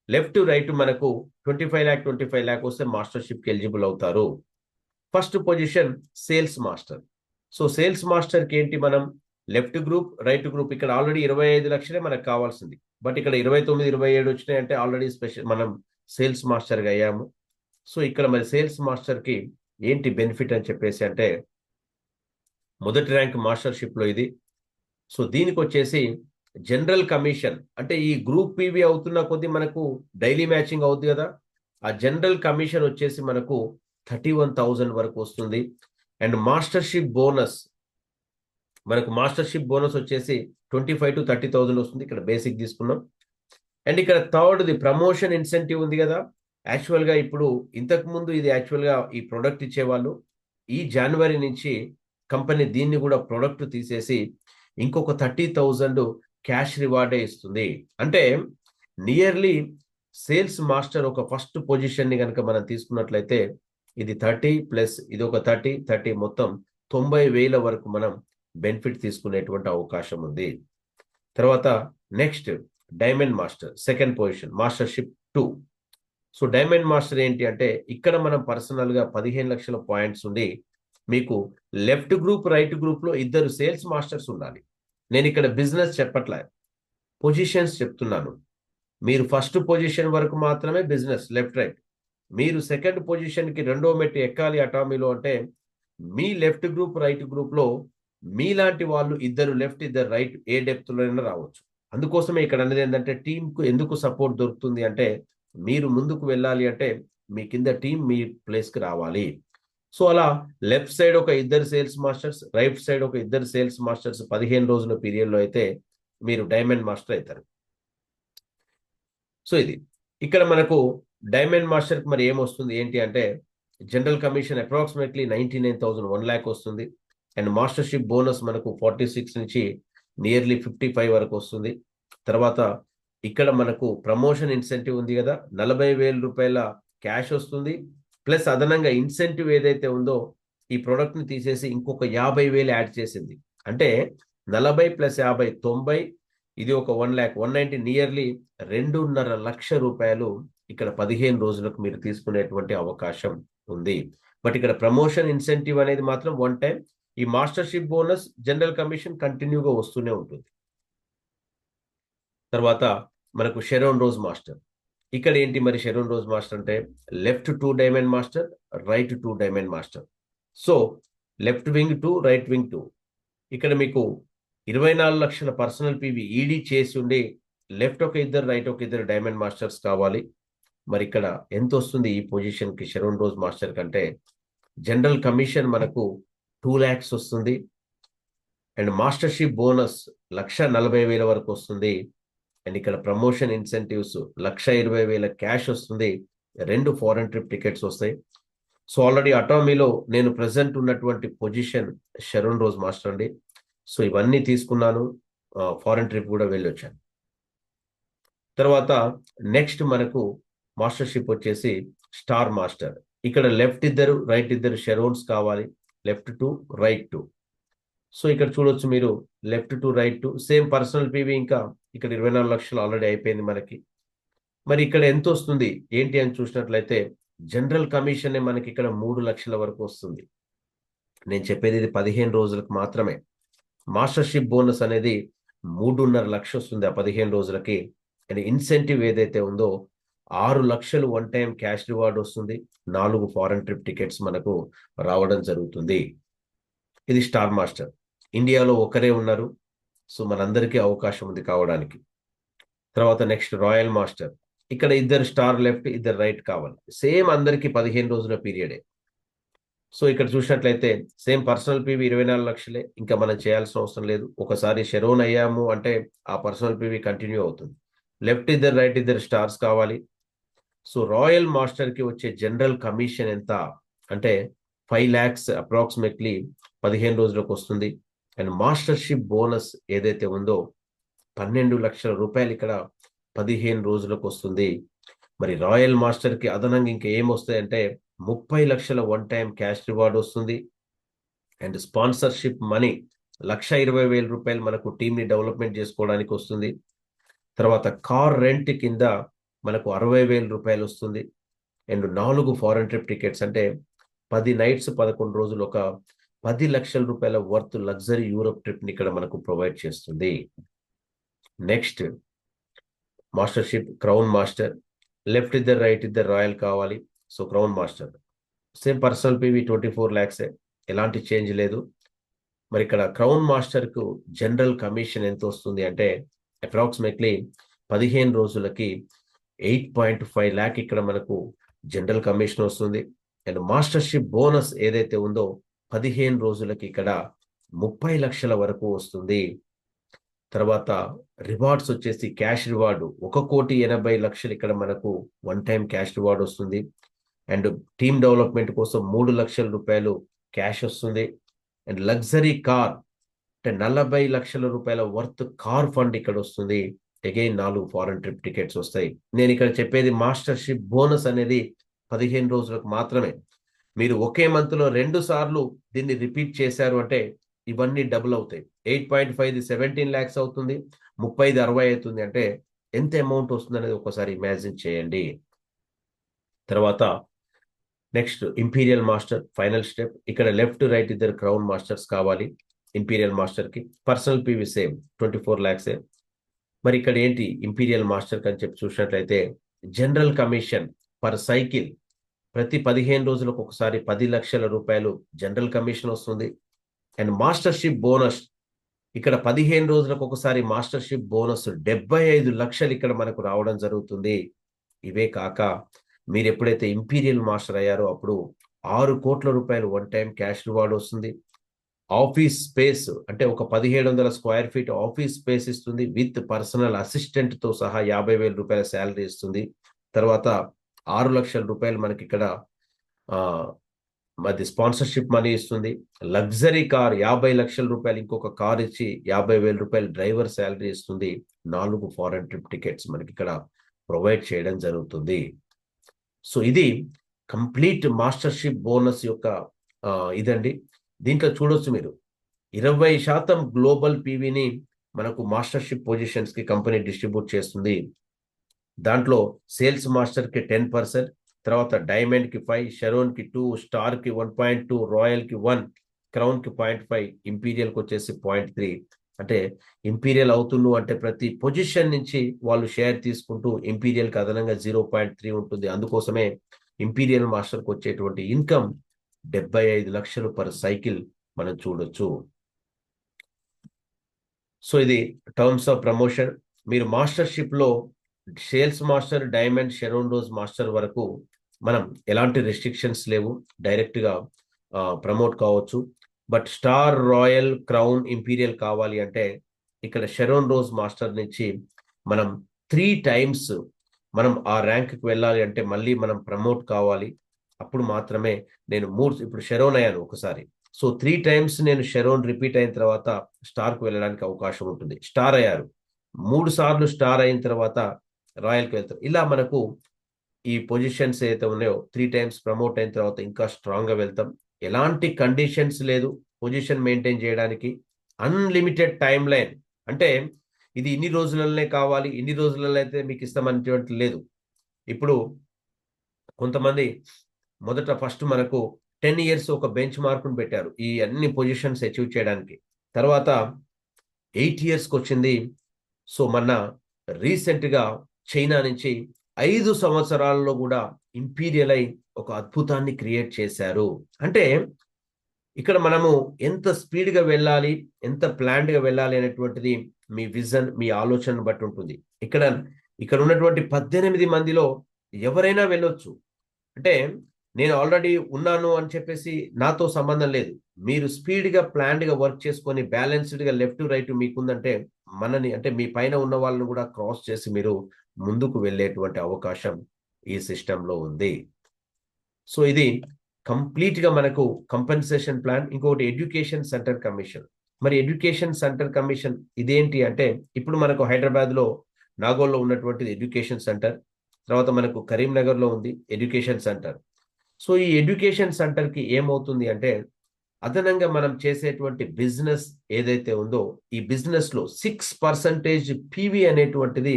లెఫ్ట్ రైట్ మనకు 25 lakh 25 lakh వస్తే మాస్టర్షిప్ కి ఎలిజిబుల్ అవుతారు. First position sales master. So sales master కి ఏంటి మనం లెఫ్ట్ గ్రూప్, రైట్ గ్రూప్ ఇక్కడ ఆల్రెడీ 25 లక్షలే మనకు కావాల్సింది. బట్ ఇక్కడ 29, 27 వచ్చినాయి అంటే ఆల్రెడీ స్పెషల్ మనం సేల్స్ మాస్టర్ గా అయ్యాము. సో ఇక్కడ మరి సేల్స్ మాస్టర్ కి ఏంటి బెనిఫిట్ అని చెప్పేసి అంటే మొదటి ర్యాంక్ మాస్టర్షిప్ లో ఇది. సో దీనికి వచ్చేసి జనరల్ కమిషన్ అంటే ఈ గ్రూప్ పీవీ అవుతున్న కొద్దీ మనకు డైలీ మ్యాచింగ్ అవుతుంది కదా, ఆ జనరల్ కమిషన్ వచ్చేసి మనకు 31,000 వరకు వస్తుంది. అండ్ మాస్టర్షిప్ బోనస్ మనకు మాస్టర్షిప్ బోనస్ వచ్చేసి 25 to 30,000 వస్తుంది. ఇక్కడ బేసిక్ తీసుకున్నాం. అండ్ ఇక్కడ థర్డ్ది ప్రమోషన్ ఇన్సెంటివ్ ఉంది కదా. యాక్చువల్గా ఇప్పుడు ఇంతకు ముందు ఇది యాక్చువల్గా ఈ ప్రొడక్ట్ ఇచ్చేవాళ్ళు. ఈ జనవరి నుంచి కంపెనీ దీన్ని కూడా ప్రొడక్ట్ తీసేసి ఇంకొక 30,000 క్యాష్ రివార్డే ఇస్తుంది. అంటే నియర్లీ సేల్స్ మాస్టర్ ఒక ఫస్ట్ పొజిషన్ ని కనుక మనం తీసుకున్నట్లయితే ఇది 30 ప్లస్ ఇది ఒక 30 మొత్తం 90,000 వరకు మనం బెనిఫిట్ తీసుకునేటువంటి అవకాశం ఉంది. తర్వాత next diamond master second position mastership 2. So diamond master ఏంటి అంటే ఇక్కడ మనం పర్సనల్ గా 15 లక్షల పాయింట్స్ ఉండి మీకు లెఫ్ట్ గ్రూప్, రైట్ గ్రూప్ లో ఇద్దరు సేల్స్ మాస్టర్స్ ఉండాలి. నేను ఇక్కడ బిజినెస్ చెప్పట్లే, పొజిషన్స్ చెప్తున్నాను. మీరు ఫస్ట్ పొజిషన్ వరకు మాత్రమే బిజినెస్ లెఫ్ట్ రైట్. మీరు సెకండ్ పొజిషన్ కి రెండో మెట్టు ఎక్కాలి అటామీలో అంటే మీ లెఫ్ట్ గ్రూప్, రైట్ గ్రూప్ లో మీలాంటి వాళ్ళు ఇద్దరు లెఫ్ట్, ఇద్దరు రైట్ ఏ డెప్త్ లోనైనా రావచ్చు. అందుకోసమే ఇక్కడ అనేది ఏంటంటే టీమ్ కు ఎందుకు సపోర్ట్ దొరుకుతుంది అంటే మీరు ముందుకు వెళ్ళాలి అంటే మీ కింద టీం మీ ప్లేస్ కి రావాలి. సో అలా లెఫ్ట్ సైడ్ ఒక ఇద్దరు సేల్స్ మాస్టర్స్, రైట్ సైడ్ ఒక ఇద్దరు సేల్స్ మాస్టర్స్ 15 రోజుల పీరియడ్ లో అయితే మీరు డైమండ్ మాస్టర్ అవుతారు. సో ఇది ఇక్కడ మనకు డైమండ్ మాస్టర్ మరి ఏమొస్తుంది ఏంటి అంటే జనరల్ కమిషన్ అప్రాక్సిమేట్లీ 99,000 1 lakh వస్తుంది. అండ్ మాస్టర్షిప్ బోనస్ మనకు 46 నుంచి నియర్లీ 55 వరకు వస్తుంది. తర్వాత ఇక్కడ మనకు ప్రమోషన్ ఇన్సెంటివ్ ఉంది కదా, 40,000 రూపాయల క్యాష్ వస్తుంది. ప్లస్ అదనంగా ఇన్సెంటివ్ ఏదైతే ఉందో ఈ ప్రొడక్ట్ ని తీసేసి ఇంకొక 50,000 యాడ్ చేసింది. అంటే 40 ప్లస్ 50 90, ఇది ఒక 1 lakh 190 నియర్లీ 2.5 లక్ష రూపాయలు ఇక్కడ 15 రోజులకు మీరు తీసుకునేటువంటి అవకాశం ఉంది. బట్ ఇక్కడ ప్రమోషన్ ఇన్సెంటివ్ అనేది మాత్రం వన్ టైం. ఈ మాస్టర్షిప్ బోనస్, జనరల్ కమిషన్ కంటిన్యూగా వస్తూనే ఉంటుంది. తర్వాత మనకు షెరోన్ రోజ్ మాస్టర్. ఇక్కడ ఏంటి మరి షెరోన్ రోజ్ మాస్టర్ అంటే left 2 diamond master, right 2 diamond master. So left wing 2, right wing 2. ఇక్కడ మీకు 24 లక్షల పర్సనల్ పీవీ ఈడీ చేసి ఉండి లెఫ్ట్ ఒక ఇద్దరు, రైట్ ఒక ఇద్దరు డైమండ్ మాస్టర్స్ కావాలి. మరి ఇక్కడ ఎంత వస్తుంది ఈ పొజిషన్ కి షెరోన్ రోజ్ మాస్టర్ కంటే జనరల్ కమిషన్ మనకు 2 lakhs వస్తుంది. అండ్ మాస్టర్షిప్ బోనస్ 1,40,000 వరకు వస్తుంది. అండ్ ఇక్కడ ప్రమోషన్ ఇన్సెంటివ్స్ 1,20,000 క్యాష్ వస్తుంది. 2 ఫారెన్ ట్రిప్ టికెట్స్ వస్తాయి. సో ఆల్రెడీ అటామీలో నేను ప్రెసెంట్ ఉన్నటువంటి పొజిషన్ షెరోన్ రోజ్ మాస్టర్ అండి. సో ఇవన్నీ తీసుకున్నాను. ఫారెన్ ట్రిప్ కూడా వెళ్ళొచ్చాను. తర్వాత నెక్స్ట్ మనకు మాస్టర్షిప్ వచ్చేసి స్టార్ మాస్టర్. ఇక్కడ లెఫ్ట్ ఇద్దరు రైట్ ఇద్దరు షెరోన్స్ కావాలి. Left to right to. So ఇక్కడ చూడొచ్చు మీరు, left to right to same personal PV. ఇంకా ఇక్కడ 24 లక్షలు ఆల్రెడీ అయిపోయింది మనకి. మరి ఇక్కడ ఎంత వస్తుంది ఏంటి అని చూసినట్లయితే జనరల్ కమిషన్ మనకి ఇక్కడ 3 లక్షల వరకు వస్తుంది. నేను చెప్పేది ఇది 15 రోజులకు మాత్రమే. మాస్టర్షిప్ బోనస్ అనేది 3.5 లక్షలు వస్తుంది ఆ 15 రోజులకి. అండ్ ఇన్సెంటివ్ ఏదైతే ఉందో 6 లక్షలు వన్ టైం క్యాష్ రివార్డ్ వస్తుంది. 4 ఫారెన్ ట్రిప్ టికెట్స్ మనకు రావడం జరుగుతుంది. ఇది స్టార్ మాస్టర్. ఇండియాలో ఒకరే ఉన్నారు. సో మనందరికీ అవకాశం ఉంది కావడానికి. తర్వాత నెక్స్ట్ రాయల్ మాస్టర్. ఇక్కడ ఇద్దరు స్టార్ లెఫ్ట్ ఇద్దరు రైట్ కావాలి. సేమ్ అందరికి 15 రోజుల పీరియడే. సో ఇక్కడ చూసినట్లయితే సేమ్ పర్సనల్ పీవీ 24 లక్షలే. ఇంకా మనం చేయాల్సిన అవసరం లేదు. ఒకసారి షెరోన్ అయ్యాము అంటే ఆ పర్సనల్ పీవీ కంటిన్యూ అవుతుంది. లెఫ్ట్ ఇద్దరు రైట్ ఇద్దరు స్టార్స్ కావాలి. సో రాయల్ మాస్టర్ కి వచ్చే జనరల్ కమిషన్ ఎంత అంటే 5 lakhs అప్రాక్సిమేట్లీ 15 రోజులకు వస్తుంది. అండ్ మాస్టర్షిప్ బోనస్ ఏదైతే ఉందో 12 లక్షల రూపాయలు ఇక్కడ 15 రోజులకు వస్తుంది. మరి రాయల్ మాస్టర్ కి అదనంగా ఇంకా ఏమొస్తాయంటే 30 లక్షల వన్ టైం క్యాష్ రివార్డ్ వస్తుంది. అండ్ స్పాన్సర్షిప్ మనీ 1,20,000 రూపాయలు మనకు టీమ్ ని డెవలప్మెంట్ చేసుకోవడానికి వస్తుంది. తర్వాత కార్ రెంట్ కింద మనకు 60,000 రూపాయలు వస్తుంది. అండ్ 4 ఫారెన్ ట్రిప్ టికెట్స్ అంటే 10 నైట్స్ 11 రోజులు ఒక 10 లక్షల రూపాయల వర్త్ లగ్జరీ యూరోప్ ట్రిప్ ని ఇక్కడ మనకు ప్రొవైడ్ చేస్తుంది. Next mastership crown master. Left ఇద్దరు రైట్ ఇద్దరు రాయల్ కావాలి. So crown master same personal PV 24 lakhs, ఎలాంటి చేంజ్ లేదు. మరి ఇక్కడ క్రౌన్ మాస్టర్ కు జనరల్ కమిషన్ ఎంత వస్తుంది అంటే అప్రాక్సిమేట్లీ 15 రోజులకి 8.5 lakh ఇక్కడ మనకు జనరల్ కమిషన్ వస్తుంది. అండ్ మాస్టర్షిప్ బోనస్ ఏదైతే ఉందో 15 రోజులకి ఇక్కడ 30 లక్షల వరకు వస్తుంది. తర్వాత రివార్డ్స్ వచ్చేసి క్యాష్ రివార్డు 1,80,00,000 ఇక్కడ మనకు వన్ టైం క్యాష్ రివార్డ్ వస్తుంది. అండ్ టీమ్ డెవలప్మెంట్ కోసం 3 లక్షల రూపాయలు క్యాష్ వస్తుంది. అండ్ లగ్జరీ కార్ అంటే 40 లక్షల రూపాయల వర్త్ కార్ ఫండ్ ఇక్కడ వస్తుంది. అగైన్ 4 ఫారెన్ ట్రిప్ టికెట్స్ వస్తాయి. నేను ఇక్కడ చెప్పేది మాస్టర్షిప్ బోనస్ అనేది 15 రోజులకు మాత్రమే. మీరు ఒకే మంత్ లో 2 సార్లు దీన్ని రిపీట్ చేశారు అంటే ఇవన్నీ డబుల్ అవుతాయి. 8.5 17 lakhs అవుతుంది. 30 60 అవుతుంది. అంటే ఎంత అమౌంట్ వస్తుంది అనేది ఒకసారి ఇమాజిన్ చేయండి. తర్వాత next imperial master final step. ఇక్కడ లెఫ్ట్ రైట్ ఇద్దరు క్రౌన్ మాస్టర్స్ కావాలి. ఇంపీరియల్ మాస్టర్ కి పర్సనల్ పీవీ సేమ్ 24 lakhs. మరి ఇక్కడ ఏంటి ఇంపీరియల్ మాస్టర్ అని చెప్పి చూసినట్లయితే జనరల్ కమిషన్ పర్ సైకిల్ ప్రతి 15 రోజులకు ఒకసారి 10 లక్షల రూపాయలు జనరల్ కమిషన్ వస్తుంది. అండ్ మాస్టర్షిప్ బోనస్ ఇక్కడ 15 రోజులకు ఒకసారి మాస్టర్షిప్ బోనస్ 75 లక్షలు ఇక్కడ మనకు రావడం జరుగుతుంది. ఇవే కాక మీరు ఎప్పుడైతే ఇంపీరియల్ మాస్టర్ అయ్యారో అప్పుడు 6 కోట్ల రూపాయలు వన్ టైం క్యాష్ రివార్డ్ వస్తుంది. ఆఫీస్ స్పేస్ అంటే ఒక 1700 స్క్వేర్ ఫీట్ ఆఫీస్ స్పేస్ ఇస్తుంది. విత్ పర్సనల్ అసిస్టెంట్ తో సహా 50,000 రూపాయల శాలరీ ఇస్తుంది. తర్వాత 6 లక్షల రూపాయలు మనకి ఇక్కడ మరి స్పాన్సర్షిప్ మనీ ఇస్తుంది. లగ్జరీ కార్ 50 లక్షల రూపాయలు ఇంకొక కార్ ఇచ్చి 50,000 రూపాయలు డ్రైవర్ శాలరీ ఇస్తుంది. 4 ఫారెన్ ట్రిప్ టికెట్స్ మనకి ఇక్కడ ప్రొవైడ్ చేయడం జరుగుతుంది. సో ఇది కంప్లీట్ మాస్టర్షిప్ బోనస్ యొక్క ఇదండి. దీంట్లో చూడొచ్చు మీరు 20% గ్లోబల్ పీవీని మనకు మాస్టర్షిప్ పొజిషన్స్ కి కంపెనీ డిస్ట్రిబ్యూట్ చేస్తుంది. దాంట్లో సేల్స్ మాస్టర్ కి 10%, తర్వాత డైమండ్ కి 5, షెరోన్ కి 2, స్టార్ కి 1.2, రాయల్ కి 1, క్రౌన్ కి 0.5, ఇంపీరియల్ కి వచ్చేసి 0.3. అంటే ఇంపీరియల్ అవుతున్నావు అంటే ప్రతి పొజిషన్ నుంచి వాళ్ళు షేర్ తీసుకుంటూ ఇంపీరియల్ కి అదనంగా 0.3 ఉంటుంది. అందుకోసమే ఇంపీరియల్ మాస్టర్ కి వచ్చేటువంటి ఇన్కమ్ 75 లక్షలు పర్ సైకిల్ మనం చూడొచ్చు. సో ఇది టర్మ్స్ ఆఫ్ ప్రమోషన్. మీరు మాస్టర్షిప్ లో sales master, diamond, Sharon rose master వరకు మనం ఎలాంటి రెస్ట్రిక్షన్స్ లేవు. డైరెక్ట్ గా ప్రమోట్ కావచ్చు. But star, royal, crown, imperial కావాలి అంటే ఇక్కడ షెరోన్ రోజ్ మాస్టర్ నుంచి మనం 3 times మనం ఆ ర్యాంక్కి వెళ్ళాలి అంటే మళ్ళీ మనం ప్రమోట్ కావాలి. అప్పుడు మాత్రమే నేను ఇప్పుడు షెరోన్ అయ్యాను ఒకసారి. సో 3 టైమ్స్ నేను షెరోన్ రిపీట్ అయిన తర్వాత స్టార్కి వెళ్ళడానికి అవకాశం ఉంటుంది. స్టార్ అయ్యారు. 3 సార్లు స్టార్ అయిన తర్వాత రాయల్కి వెళ్తారు. ఇలా మనకు ఈ పొజిషన్స్ ఏదైతే ఉన్నాయో 3 టైమ్స్ ప్రమోట్ అయిన తర్వాత ఇంకా స్ట్రాంగ్ గా వెళ్తాం. ఎలాంటి కండిషన్స్ లేదు పొజిషన్ మెయింటైన్ చేయడానికి. అన్లిమిటెడ్ టైం లైన్, అంటే ఇది ఇన్ని రోజులలోనే కావాలి, ఇన్ని రోజులలో అయితే మీకు ఇస్తామనేటువంటి లేదు. ఇప్పుడు కొంతమంది మొదట ఫస్ట్ మనకు 10 years ఒక బెంచ్ మార్కును పెట్టారు ఈ అన్ని పొజిషన్స్ అచీవ్ చేయడానికి. తర్వాత 8 yearsకి వచ్చింది. సో మొన్న రీసెంట్ గా చైనా నుంచి 5 సంవత్సరాల్లో కూడా ఇంపీరియల్ అయి ఒక అద్భుతాన్ని క్రియేట్ చేశారు. అంటే ఇక్కడ మనము ఎంత స్పీడ్ గా వెళ్ళాలి, ఎంత ప్లాన్డ్ గా వెళ్ళాలి అనేటువంటిది మీ విజన్, మీ ఆలోచన బట్టి ఉంటుంది. ఇక్కడ ఇక్కడ ఉన్నటువంటి 18 మందిలో ఎవరైనా వెళ్ళొచ్చు. అంటే నేను ఆల్రెడీ ఉన్నాను అని చెప్పేసి నాతో సంబంధం లేదు. మీరు స్పీడ్ గా ప్లాన్డ్ గా వర్క్ చేసుకొని బ్యాలెన్స్డ్ గా లెఫ్ట్ రైట్ మీకుందంటే మనని, అంటే మీ పైన ఉన్న వాళ్ళని కూడా క్రాస్ చేసి మీరు ముందుకు వెళ్ళేటువంటి అవకాశం ఈ సిస్టంలో ఉంది. సో ఇది కంప్లీట్ గా మనకు కంపెన్సేషన్ ప్లాన్. ఇంకొకటి ఎడ్యుకేషన్ సెంటర్ కమిషన్. మరి ఎడ్యుకేషన్ సెంటర్ కమిషన్ ఇదేంటి అంటే, ఇప్పుడు మనకు హైదరాబాద్ లో నాగోల్లో ఉన్నటువంటిది ఎడ్యుకేషన్ సెంటర్. తర్వాత మనకు కరీంనగర్ లో ఉంది ఎడ్యుకేషన్ సెంటర్. సో ఈ ఎడ్యుకేషన్ సెంటర్ కి ఏమవుతుంది అంటే, అదనంగా మనం చేసేటువంటి బిజినెస్ ఏదైతే ఉందో ఈ బిజినెస్ లో 6% పీవీ అనేటువంటిది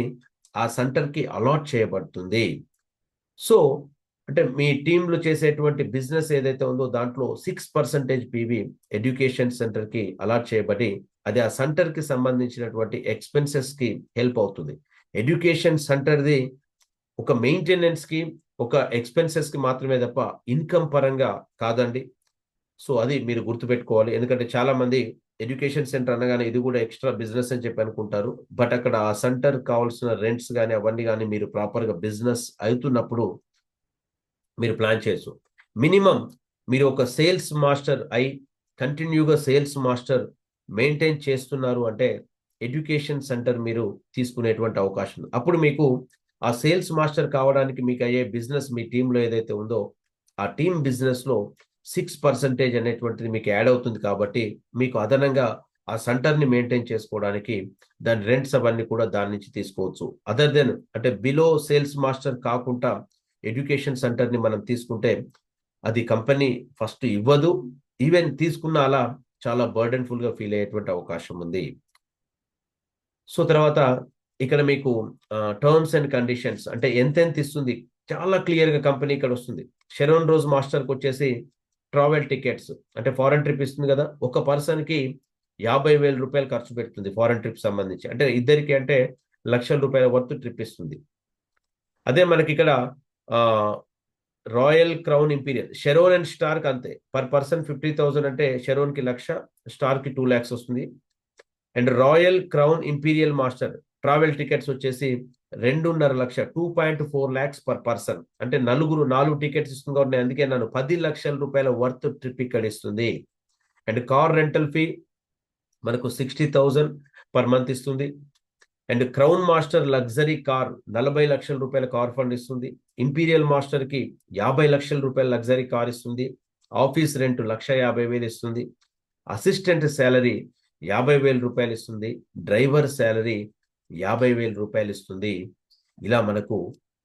ఆ సెంటర్ కి అలాట్ చేయబడుతుంది. సో అంటే మీ టీంలో చేసేటువంటి బిజినెస్ ఏదైతే ఉందో దాంట్లో 6% పీవీ ఎడ్యుకేషన్ సెంటర్ కి అలాట్ చేయబడి అది ఆ సెంటర్ కి సంబంధించినటువంటి ఎక్స్పెన్సెస్ కి హెల్ప్ అవుతుంది. ఎడ్యుకేషన్ సెంటర్ది ఒక మెయింటెనెన్స్ కి, ఒక ఎక్స్పెన్సెస్ కి మాత్రమే తప్ప ఇన్కమ్ పరంగా కాదండి. సో అది మీరు గుర్తుపెట్టుకోవాలి. ఎందుకంటే చాలా మంది ఎడ్యుకేషన్ సెంటర్ అనగానే ఇది కూడా ఎక్స్ట్రా బిజినెస్ అని చెప్పి అనుకుంటారు. బట్ అక్కడ ఆ సెంటర్ కావాల్సిన రెంట్స్ కానీ అవన్నీ కానీ మీరు ప్రాపర్ గా బిజినెస్ అవుతున్నప్పుడు మీరు ప్లాన్ చేయొచ్చు. మినిమం మీరు ఒక సేల్స్ మాస్టర్ అయి కంటిన్యూగా సేల్స్ మాస్టర్ మెయింటైన్ చేస్తున్నారు అంటే ఎడ్యుకేషన్ సెంటర్ మీరు తీసుకునేటువంటి అవకాశం ఉంది. అప్పుడు మీకు ఆ సేల్స్ మాస్టర్ కావడానికి మీకు అయ్యే బిజినెస్ మీ టీంలో ఏదైతే ఉందో ఆ టీమ్ బిజినెస్ లో 6% అనేటువంటిది మీకు యాడ్ అవుతుంది. కాబట్టి మీకు అదనంగా ఆ సెంటర్ ని మెయింటైన్ చేసుకోవడానికి దాని రెంట్స్ అవన్నీ కూడా దాని నుంచి తీసుకోవచ్చు. అదర్ దెన్ అంటే బిలో సేల్స్ మాస్టర్ కాకుండా ఎడ్యుకేషన్ సెంటర్ ని మనం తీసుకుంటే అది కంపెనీ ఫస్ట్ ఇవ్వదు. ఈవెన్ తీసుకున్న అలా చాలా బర్డెన్ఫుల్ గా ఫీల్ అయ్యేటువంటి అవకాశం ఉంది. సో తర్వాత ఇక్కడ మీకు టర్మ్స్ అండ్ కండిషన్స్ అంటే ఎంతెంత ఇస్తుంది చాలా క్లియర్ గా కంపెనీ ఇక్కడ వస్తుంది. షెరోన్ రోజ్ మాస్టర్ కి వచ్చేసి ట్రావెల్ టికెట్స్ అంటే ఫారెన్ ట్రిప్ ఇస్తుంది కదా, ఒక పర్సన్ కి 50,000 రూపాయలు ఖర్చు పెడుతుంది ఫారెన్ ట్రిప్ సంబంధించి. అంటే ఇద్దరికి అంటే లక్షల రూపాయల వర్త్ ట్రిప్ ఇస్తుంది. అదే మనకి ఇక్కడ royal crown imperial Sharon and star కి అంతే. పర్ పర్సన్ 50,000 అంటే షెరోన్ కి 1,00,000, స్టార్ కి 2 lakhs వస్తుంది. And royal crown imperial master travel tickets వచ్చేసి 2.5 లక్ష 2.4 lakhs పర్ పర్సన్. అంటే నలుగురు 4 టికెట్స్ ఇస్తుంది కాబట్టి నేను అందుకే నన్ను 10 లక్షల రూపాయల వర్త్ ట్రిప్ ఇక్కడ ఇస్తుంది. అండ్ కార్ రెంటల్ ఫీ మనకు 60,000 పర్ మంత్ ఇస్తుంది. And crown master luxury car 40 లక్షల రూపాయల కార్ ఫండ్ ఇస్తుంది. ఇంపీరియల్ మాస్టర్ కి 50 లక్షల రూపాయల లగ్జరీ కార్ ఇస్తుంది. ఆఫీస్ రెంట్ 1,50,000 ఇస్తుంది. అసిస్టెంట్ శాలరీ 50,000 రూపాయలు ఇస్తుంది. డ్రైవర్ శాలరీ 50,000 రూపాయలు ఇస్తుంది. ఇలా మనకు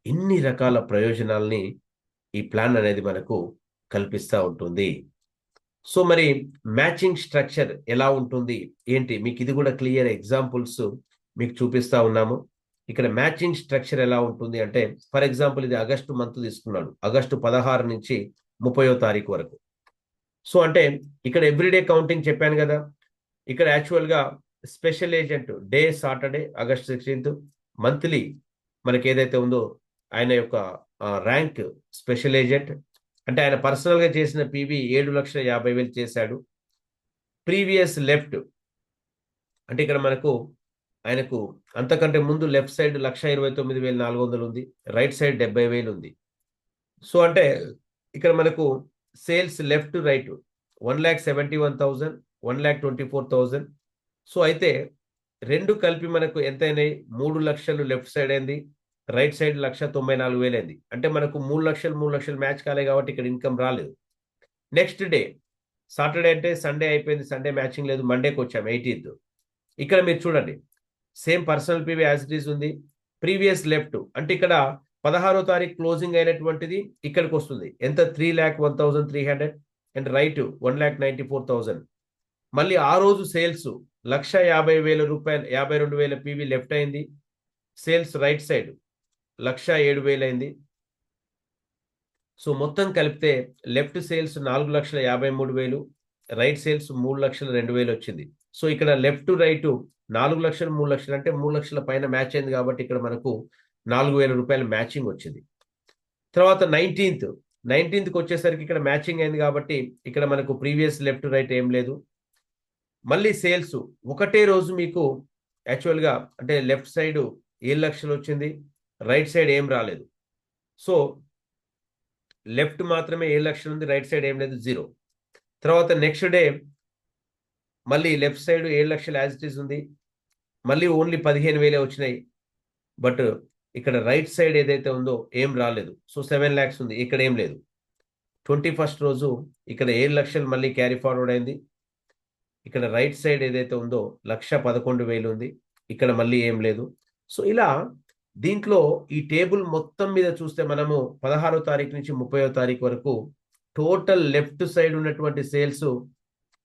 ఇన్ని రకాల ప్రయోజనాల్ని ఈ ప్లాన్ అనేది మనకు కల్పిస్తూ ఉంటుంది. సో మరి మ్యాచింగ్ స్ట్రక్చర్ ఎలా ఉంటుంది ఏంటి మీకు ఇది కూడా క్లియర్ ఎగ్జాంపుల్స్ మీకు చూపిస్తా ఉన్నాము. ఇక్కడ మ్యాచింగ్ స్ట్రక్చర్ ఎలా ఉంటుంది అంటే, ఫర్ ఎగ్జాంపుల్ ఇది ఆగస్టు మంత్ తీసుకున్నాడు. ఆగస్టు 16 నుంచి 30వ తారీఖు వరకు. సో అంటే ఇక్కడ ఎవ్రీడే కౌంటింగ్ చెప్పాను కదా, ఇక్కడ యాక్చువల్ గా special agent day Saturday August 16th, monthly మనకి ఏదైతే ఉందో ఆయన యొక్క ర్యాంక్ స్పెషల్ ఏజెంట్ అంటే ఆయన పర్సనల్ గా చేసిన పీవీ 7,50,000 చేశాడు. ప్రీవియస్ లెఫ్ట్ అంటే ఇక్కడ మనకు ఆయనకు అంతకంటే ముందు లెఫ్ట్ సైడ్ 1,29,400 ఉంది, రైట్ సైడ్ 70,000 ఉంది. సో అంటే ఇక్కడ మనకు సేల్స్ లెఫ్ట్ రైట్ 1,71,000, 1,24,000. సో అయితే రెండు కలిపి మనకు ఎంత అయినాయి, 3 లక్షలు లెఫ్ట్ సైడ్ అయింది, రైట్ సైడ్ 1,94,000 అయింది. అంటే మనకు 3,00,000 మ్యాచ్ కాలే కాబట్టి ఇక్కడ ఇన్కమ్ రాలేదు. నెక్స్ట్ డే సాటర్డే అంటే సండే అయిపోయింది, సండే మ్యాచింగ్ లేదు, మండేకి వచ్చాము 18th. ఇక్కడ మీరు చూడండి same personal PV as it is ఉంది. ప్రీవియస్ లెఫ్ట్ అంటే ఇక్కడ 16వ తారీఖు క్లోజింగ్ అయినటువంటిది ఇక్కడికి వస్తుంది. ఎంత? 3,01,300 అండ్ రైట్ 1,94,000. మళ్ళీ ఆ రోజు సేల్స్ 1,50,000 52,000 పీవీ లెఫ్ట్ అయింది. సేల్స్ రైట్ సైడ్ 1,07,000 అయింది. సో మొత్తం కలిపితే లెఫ్ట్ సేల్స్ 4,53,000, రైట్ సేల్స్ 3,02,000 వచ్చింది. సో ఇక్కడ లెఫ్ట్ రైట్ 4,00,000 3,00,000 అంటే 3,00,000 పైన మ్యాచ్ అయింది కాబట్టి ఇక్కడ మనకు 4,000 రూపాయలు మ్యాచింగ్ వచ్చింది. తర్వాత 19th వచ్చేసరికి ఇక్కడ మ్యాచింగ్ అయింది కాబట్టి ఇక్కడ మనకు ప్రీవియస్ లెఫ్ట్ రైట్ ఏం లేదు. మళ్ళీ సేల్స్ ఒకటే రోజు మీకు యాక్చువల్గా అంటే లెఫ్ట్ సైడ్ 7,00,000 వచ్చింది, రైట్ సైడ్ ఏం రాలేదు. సో లెఫ్ట్ మాత్రమే 7,00,000 ఉంది, రైట్ సైడ్ ఏం లేదు, 0. తర్వాత నెక్స్ట్ డే మళ్ళీ left side 7,00,000 as it is ఉంది, మళ్ళీ ఓన్లీ 15,000 వచ్చినాయి. బట్ ఇక్కడ రైట్ సైడ్ ఏదైతే ఉందో ఏం రాలేదు. సో 7 lakhs ఉంది, ఇక్కడ ఏం లేదు. 21st రోజు ఇక్కడ 7,00,000 మళ్ళీ క్యారీ ఫార్వర్డ్ అయింది. ఇక్కడ రైట్ సైడ్ ఏదైతే ఉందో 1,11,000 ఉంది, ఇక్కడ మళ్ళీ ఏం లేదు. సో ఇలా దీంట్లో ఈ టేబుల్ మొత్తం మీద చూస్తే మనము 16వ తారీఖు నుంచి 30వ తారీఖు వరకు టోటల్ లెఫ్ట్ సైడ్ ఉన్నటువంటి సేల్స్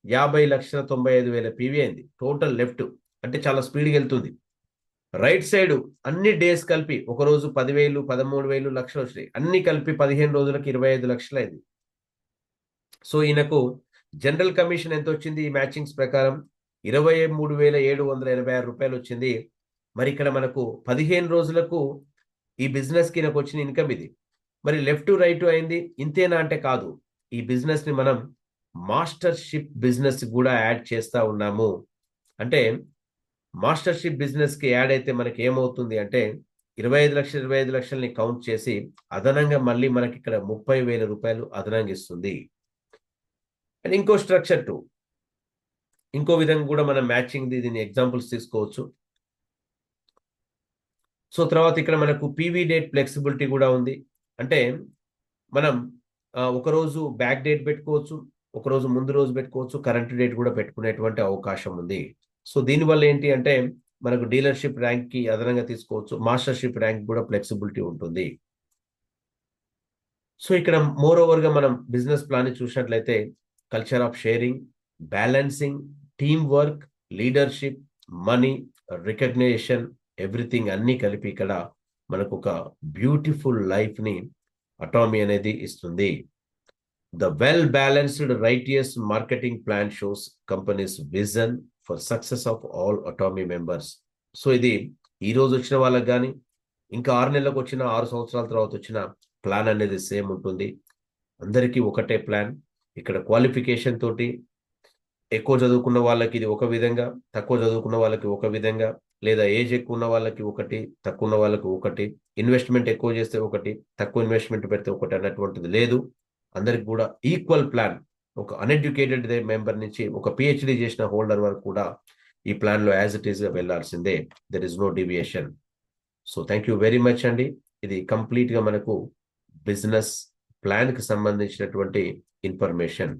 50,95,000 పీవీ అయింది. టోటల్ లెఫ్ట్ అంటే చాలా స్పీడ్గా వెళ్తుంది. రైట్ సైడ్ అన్ని డేస్ కలిపి ఒక రోజు 10,000 13,000 లక్షలు వచ్చినాయి, అన్ని కలిపి 15 రోజులకు 25 లక్షలు అయింది. సో ఈయనకు జనరల్ కమిషన్ ఎంత వచ్చింది ఈ మ్యాచింగ్స్ ప్రకారం? 23,786 రూపాయలు వచ్చింది. మరి ఇక్కడ మనకు 15 రోజులకు ఈ బిజినెస్ కి నాకు వచ్చిన ఇన్కమ్ ఇది. మరి లెఫ్ట్ రైట్ అయింది ఇంతేనా అంటే కాదు. ఈ బిజినెస్ ని మనం మాస్టర్షిప్ బిజినెస్ కూడా యాడ్ చేస్తా ఉన్నాము. అంటే మాస్టర్షిప్ బిజినెస్ కి యాడ్ అయితే మనకి ఏమవుతుంది అంటే 25 లక్షల్ని కౌంట్ చేసి అదనంగా మళ్ళీ మనకి ఇక్కడ 30,000 రూపాయలు అదనంగా ఇస్తుంది. అండ్ ఇంకో స్ట్రక్చర్ 2 ఇంకో విధంగా కూడా మనం మ్యాచింగ్ దీని ఎగ్జాంపుల్స్ తీసుకోవచ్చు. సో తర్వాత ఇక్కడ మనకు పీవీ డేట్ ఫ్లెక్సిబిలిటీ కూడా ఉంది. అంటే మనం ఒకరోజు బ్యాక్ డేట్ పెట్టుకోవచ్చు, ఒకరోజు ముందు రోజు పెట్టుకోవచ్చు, కరెంట్ డేట్ కూడా పెట్టుకునేటువంటి అవకాశం ఉంది. సో దీనివల్ల ఏంటి అంటే మనకు డీలర్షిప్ ర్యాంక్ కి అదనంగా తీసుకోవచ్చు, మాస్టర్షిప్ ర్యాంక్ కూడా ఫ్లెక్సిబిలిటీ ఉంటుంది. సో ఇక్కడ మోర్ ఓవర్ గా మనం బిజినెస్ ప్లాన్ చూసినట్లయితే culture of sharing, balancing, team work, leadership, money, recognition, everything అన్ని కలిపి ఇక్కడ మనకు ఒక బ్యూటిఫుల్ లైఫ్ ని అటామీ అనేది ఇస్తుంది. The well balanced righteous marketing plan shows companies vision for success of all Atomy members. So ఇది ఈ రోజు వచ్చిన వాళ్ళకి కానీ ఇంకా 6 నెలలకు వచ్చిన 6 సంవత్సరాల తర్వాత వచ్చిన ప్లాన్ అనేది సేమ్ ఉంటుంది. అందరికీ ఒకటే ప్లాన్. ఇక్కడ క్వాలిఫికేషన్ తోటి ఎక్కువ చదువుకున్న వాళ్ళకి ఇది ఒక విధంగా, తక్కువ చదువుకున్న వాళ్ళకి ఒక విధంగా, లేదా ఏజ్ ఎక్కువ ఉన్న వాళ్ళకి ఒకటి, తక్కువ ఉన్న వాళ్ళకి ఒకటి, ఇన్వెస్ట్మెంట్ ఎక్కువ చేస్తే ఒకటి, తక్కువ ఇన్వెస్ట్మెంట్ పెడితే ఒకటి అన్నటువంటిది లేదు. అందరికి కూడా ఈక్వల్ ప్లాన్. ఒక అన్ఎడ్యుకేటెడ్ మెంబర్ నుంచి ఒక పిహెచ్డి చేసిన హోల్డర్ వరకు కూడా ఈ ప్లాన్ లో యాజ్ ఇట్ ఈస్ గా వెళ్లాల్సిందే. There is no deviation. So thank you very much అండి. ఇది కంప్లీట్ గా మనకు బిజినెస్ ప్లాన్ కి సంబంధించినటువంటి ఇన్ఫర్మేషన్.